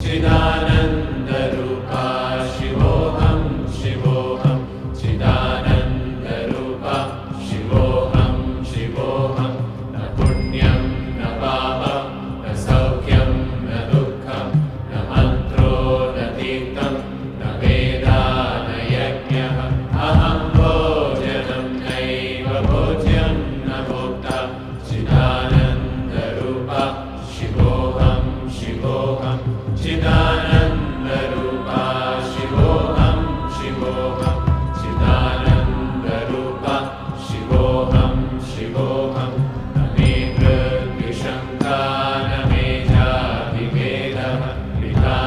चिदानन्दरूपा शिवोऽहं शिवोऽहं चिदानन्दरूपा शिवोऽहं शिवोऽहं न पुण्यं न पापं न सौख्यं न दुःखं न मन्त्रो न तीर्थं न वेदा न यज्ञः अहं भोजनं नैव भोज्यं न भोक्ता चिदानन्दरूपा शिवोऽहं शिवोऽहं चिदानन्दरूपा शिवोऽहं शिवोऽहं चिदानन्दरूपा शिवोऽहं शिवोऽहं न मे मृत्युशङ्का न मे जातिभेदः पिता